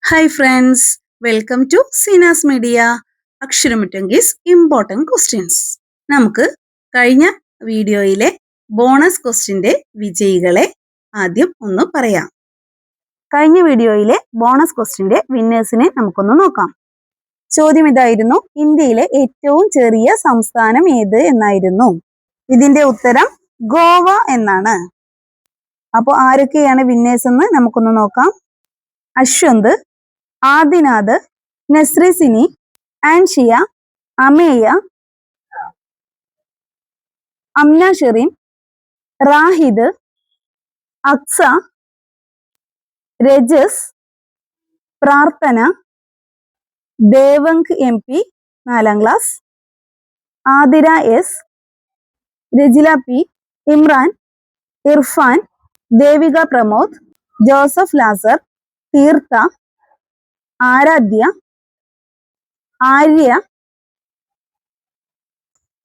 Hi friends, welcome to Seenas media. അക്ഷരമുറ്റങ്കീസ് important questions. നമുക്ക് കഴിഞ്ഞ വീഡിയോയിലെ ബോണസ് ക്വസ്റ്റ്യൻ്റെ വിജയികളെ ആദ്യം ഒന്ന് പറയാം. കഴിഞ്ഞ വീഡിയോയിലെ ബോണസ് ക്വസ്റ്റ്യൻ്റെ വിന്നേഴ്സിനെ നമുക്കൊന്ന് നോക്കാം. ചോദ്യം ഇതായിരുന്നു: ഇന്ത്യയിലെ ഏറ്റവും ചെറിയ സംസ്ഥാനം ഏത് എന്നായിരുന്നു. ഇതിന്റെ ഉത്തരം ഗോവ എന്നാണ്. അപ്പോൾ ആരൊക്കെയാണ് വിന്നേഴ്സ് എന്ന് നമുക്കൊന്ന് നോക്കാം. അശ്വന്ത്, ആദിനാഥ്, നസ്രിസിനി, ആൻഷിയ, അമേയ, അംന ഷെറിൻ, റാഹിദ്, അക്സ, രജസ്, പ്രാർത്ഥന, ദേവങ്ക് MP 4ാം class, Athira S, Rajila P, Imran, Irfan, Devika Pramod, Joseph Lazar, Theertha, Aradhya, Arya,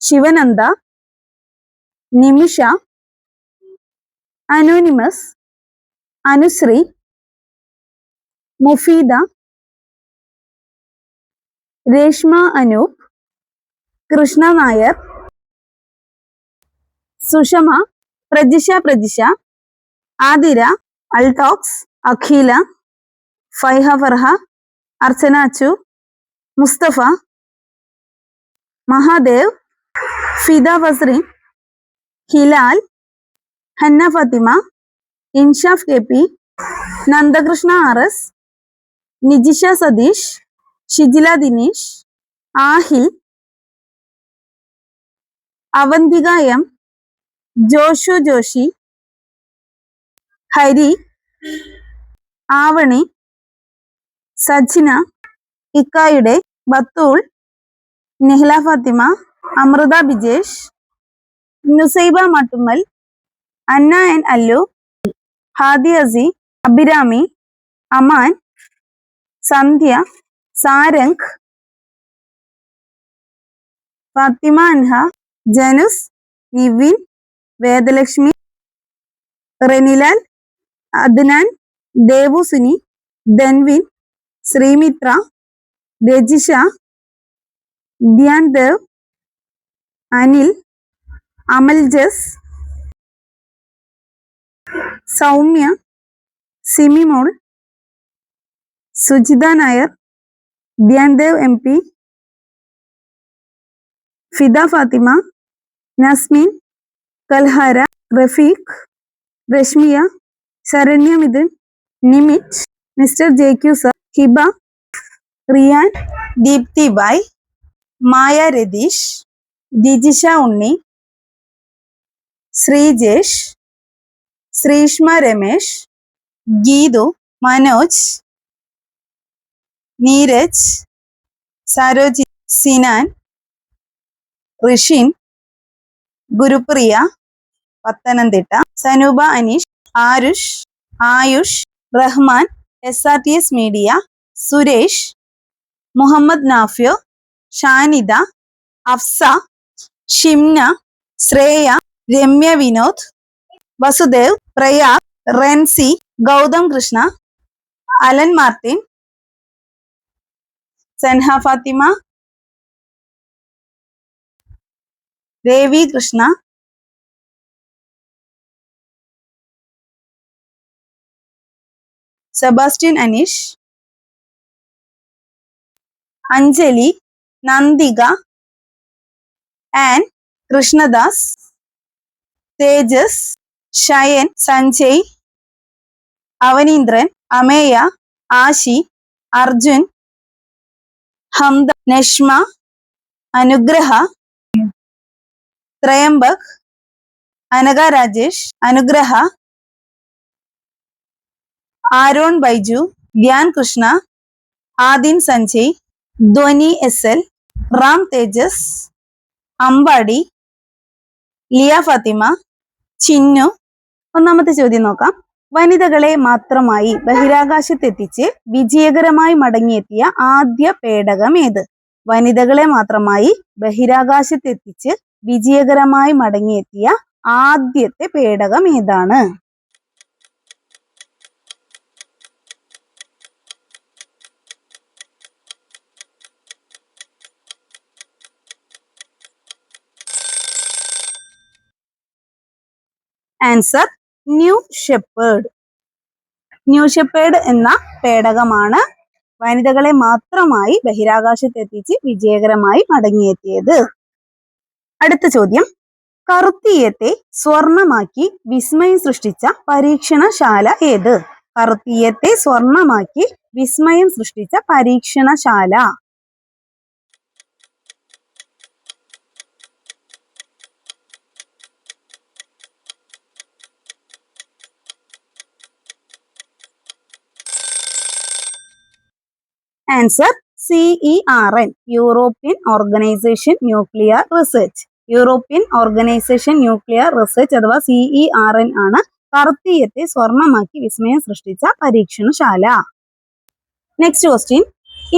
Shivananda, Nimisha, anonymous, Anusree, Mufeeda, Reshma Anoop, Krishna Nair, Sushama, Prajisha, Athira, അൾടോക്സ്, Akhila, Faiha Farha, Archana Achu, Mustafa, Mahadev, Fida Fasreen, Hilal, Hanna Fathima, Inshaf KP, Nandakrishna RS, Nijisha Satheesh, Shijila Dinesh, Aahil, Avantika M, Joshu Joshy, Hari, Avani, Sajina, ഇക്കായുടെ, ബത്തൂൾ, നിഹ്ല ഫാത്തിമ, അമൃത ബിജേഷ്, നുസൈബ മട്ടുമ്മൽ, അന്ന N Allu, Hadi Asi, Abhirami, Aman, Sandhya, Sarang, Fathima Anha, Janus, Nivin, Vedalakshmi, Renilal, Adnan, Devusuni, Dhanvin, Sreemithra, Rajisha, Dhyan Dev, Anil, Amaljas, Soumya, Simimol, Sujitha Nair, Dhyan Dev MP, Fida Fathima, Nasmin, Kalhara, Rafeeq, Rashmiya, Saranya Mithun, Nimit, mister JQ sir, Hiba, Riyan, Deepthi Bai, Maya Ratheesh, Dijisha Unni, Sreejesh, Sreeshma Ramesh, Geethu, Manoj, Neeraj, Saroji, Sinan, Rishin, Gurupriya, Pathanamthitta, Sanoopa Aneesh, Aarush, Ayush, Rahman, SRTS media, Suresh, Muhammad Nafiyo, Shanida, Afsa, Shimna, Shreya, Ramya Vinod, Vasudev, Prayag, Renzy, Gautham Krishna, Alan Martin, Sanha Fathima, Devi Krishna, Sebastian Aneesh, Anjali, Nandika, Ann, Krishnadas, Tejas, Shayan, Sanjay, Avaneendran, Ameya, Ashi, Arjun, Hamda, Nashma, Anugraha, Thrayambak, Anagha Rajesh, Anugraha, Aaron Baiju, Dhyan Krishna, Adin Sanjay, Dhwani SL, Ram തേജസ്, അമ്പാടി, ലിയ ഫാത്തിമ, ചിന്നു. ഒന്നാമത്തെ ചോദ്യം നോക്കാം. വനിതകളെ മാത്രമായി ബഹിരാകാശത്തെത്തിച്ച് വിജയകരമായി മടങ്ങിയെത്തിയ ആദ്യ പേടകം ഏത്? വനിതകളെ മാത്രമായി ബഹിരാകാശത്തെത്തിച്ച് വിജയകരമായി മടങ്ങിയെത്തിയ ആദ്യത്തെ പേടകം ഏതാണ്? Answer new shepherd. New shepherd എന്ന പേടകമാണ് വനിതകളെ മാത്രമായി ബഹിരാകാശത്തെത്തിച്ച് വിജയകരമായി മടങ്ങിയെത്തിയത്. അടുത്ത ചോദ്യം, കറുത്തീയത്തെ സ്വർണമാക്കി വിസ്മയം സൃഷ്ടിച്ച പരീക്ഷണശാല ഏത്? കറുത്തീയത്തെ സ്വർണമാക്കി വിസ്മയം സൃഷ്ടിച്ച പരീക്ഷണശാല. Answer CERN, European organisation nuclear research. European organisation nuclear research അഥവാ CERN ആണ് കറുത്തീയത്തെ സ്വർണമാക്കി വിസ്മയം സൃഷ്ടിച്ച പരീക്ഷണശാല. നെക്സ്റ്റ് ക്വസ്റ്റ്യൻ,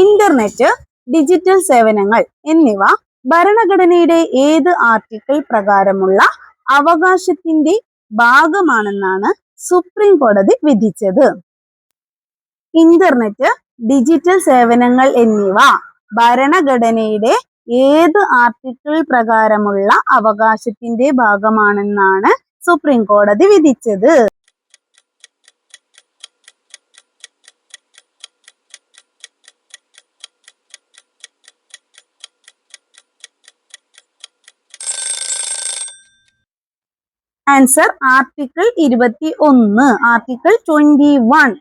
ഇന്റർനെറ്റ്, ഡിജിറ്റൽ സേവനങ്ങൾ എന്നിവ ഭരണഘടനയുടെ ഏത് ആർട്ടിക്കിൾ പ്രകാരമുള്ള അവകാശത്തിന്റെ ഭാഗമാണെന്നാണ് സുപ്രീം കോടതി വിധിച്ചത്? ഇന്റർനെറ്റ്, ഡിജിറ്റൽ സേവനങ്ങൾ എന്നിവ ഭരണഘടനയുടെ ഏത് ആർട്ടിക്കിൾ പ്രകാരമുള്ള അവകാശത്തിന്റെ ഭാഗമാണെന്നാണ് സുപ്രീം കോടതി വിധിച്ചത്? Answer article 21, article 21.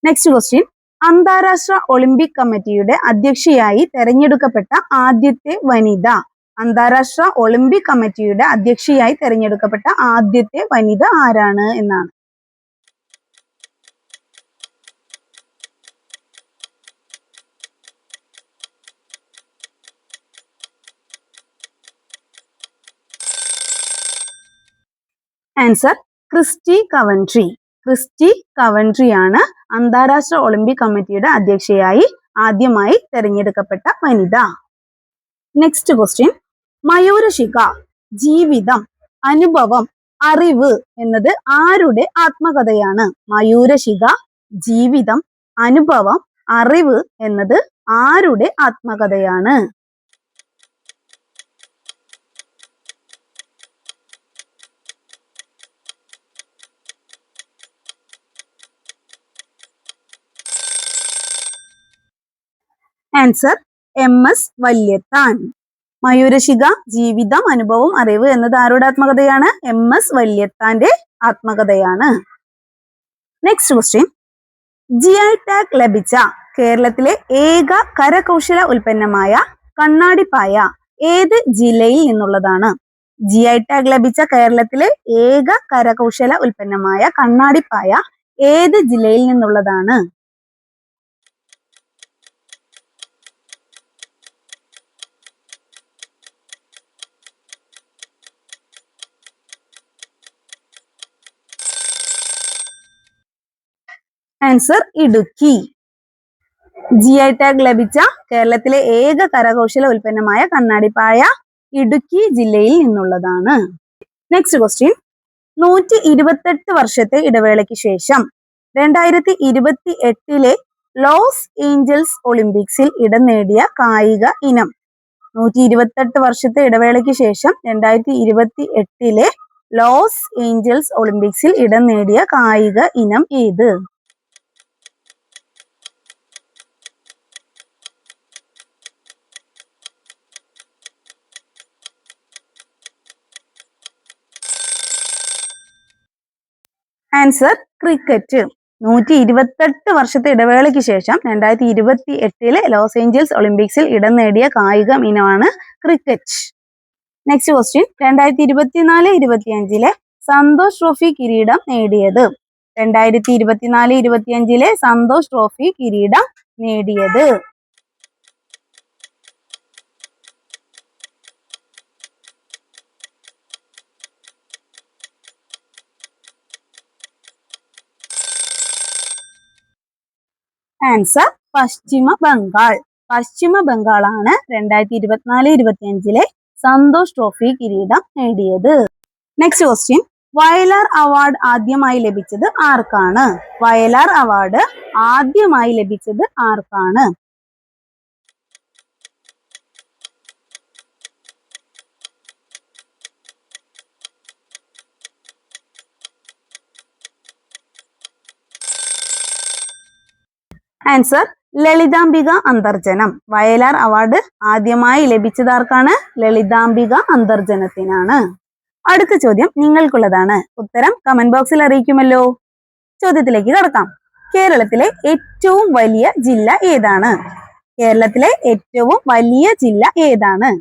Next question, അന്താരാഷ്ട്ര ഒളിമ്പിക് കമ്മിറ്റിയുടെ അധ്യക്ഷയായി തെരഞ്ഞെടുക്കപ്പെട്ട ആദ്യത്തെ വനിത? അന്താരാഷ്ട്ര ഒളിമ്പിക് കമ്മിറ്റിയുടെ അധ്യക്ഷയായി തെരഞ്ഞെടുക്കപ്പെട്ട ആദ്യത്തെ വനിത ആരാണ് എന്നാണ്. Answer Christy Coventry. ക്രിസ്റ്റി കവൻട്രിയാണ് അന്താരാഷ്ട്ര ഒളിമ്പിക് കമ്മിറ്റിയുടെ അധ്യക്ഷയായി ആദ്യമായി തെരഞ്ഞെടുക്കപ്പെട്ട വനിത. നെക്സ്റ്റ് ക്വസ്റ്റ്യൻ, മയൂരശിഖ, ജീവിതം, അനുഭവം, അറിവ് എന്നത് ആരുടെ ആത്മകഥയാണ്? മയൂരശിഖ, ജീവിതം, അനുഭവം, അറിവ് എന്നത് ആരുടെ ആത്മകഥയാണ്? Answer MS Valiathan. മയൂരശിഖ, ജീവിതം, അനുഭവം, അറിവ് എന്നത് ആരുടെ ആത്മകഥയാണ്? MS വല്യത്താന്റെ ആത്മകഥയാണ്. നെക്സ്റ്റ് ക്വസ്റ്റ്യൻ, GI ടാഗ് ലഭിച്ച കേരളത്തിലെ ഏക കരകൗശല ഉൽപ്പന്നമായ കണ്ണാടിപ്പായ ഏത് ജില്ലയിൽ നിന്നുള്ളതാണ്? GI ടാഗ് ലഭിച്ച കേരളത്തിലെ ഏക കരകൗശല ഉൽപ്പന്നമായ കണ്ണാടിപ്പായ ഏത് ജില്ലയിൽ നിന്നുള്ളതാണ്? ആൻസർ ഇടുക്കി. GI ടാഗ് ലഭിച്ച കേരളത്തിലെ ഏക കരകൗശല ഉൽപ്പന്നമായ കണ്ണാടിപ്പായ ഇടുക്കി ജില്ലയിൽ നിന്നുള്ളതാണ്. നെക്സ്റ്റ് ക്വസ്റ്റ്യൻ, 128 വർഷത്തെ ഇടവേളയ്ക്ക് ശേഷം 2028 ലോസ് ഏഞ്ചൽസ് ഒളിമ്പിക്സിൽ ഇടം നേടിയ കായിക ഇനം? 128 വർഷത്തെ ഇടവേളയ്ക്ക് ശേഷം 2028 ലോസ് ഏഞ്ചൽസ് ഒളിമ്പിക്സിൽ ഇടം നേടിയ കായിക ഇനം ഏത്? Answer cricket. 128 വർഷത്തെ ഇടവേളയ്ക്ക് ശേഷം 2028 ലോസ് ഏഞ്ചൽസ് ഒളിമ്പിക്സിൽ ഇടം നേടിയ കായിക ഇനമാണ് cricket. Next question, 2024-25 Santosh trophy കിരീടം നേടിയത്? 2024-25 സന്തോഷ് ട്രോഫി കിരീടം നേടിയത്? ആൻസർ പശ്ചിമ ബംഗാൾ. പശ്ചിമ ബംഗാളാണ് 2024-25 സന്തോഷ് ട്രോഫി കിരീടം നേടിയത്. നെക്സ്റ്റ് ക്വസ്റ്റ്യൻ, വയലാർ അവാർഡ് ആദ്യമായി ലഭിച്ചത് ആർക്കാണ്? വയലാർ അവാർഡ് ആദ്യമായി ലഭിച്ചത് ആർക്കാണ്? ആൻസർ ലളിതാംബിക അന്തർജനം. വയലാർ അവാർഡ് ആദ്യമായി ലഭിച്ചതാർക്കാണ്? ലളിതാംബിക അന്തർജനത്തിനാണ്. അടുത്ത ചോദ്യം നിങ്ങൾക്കുള്ളതാണ്. ഉത്തരം കമന്റ് ബോക്സിൽ അറിയിക്കുമല്ലോ. ചോദ്യത്തിലേക്ക് കടക്കാം. കേരളത്തിലെ ഏറ്റവും വലിയ ജില്ല ഏതാണ്? കേരളത്തിലെ ഏറ്റവും വലിയ ജില്ല ഏതാണ്?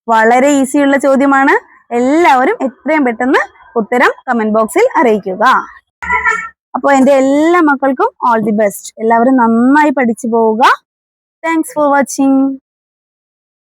വളരെ ഈസിയുള്ള ചോദ്യമാണ്. എല്ലാവരും എത്രയും പെട്ടെന്ന് ഉത്തരം കമന്റ് ബോക്സിൽ അറിയിക്കുക. അപ്പോൾ എൻ്റെ എല്ലാ മക്കൾക്കും ഓൾ ദി ബെസ്റ്റ്. എല്ലാവരും നന്നായി പഠിച്ചു പോവുക. Thanks for watching.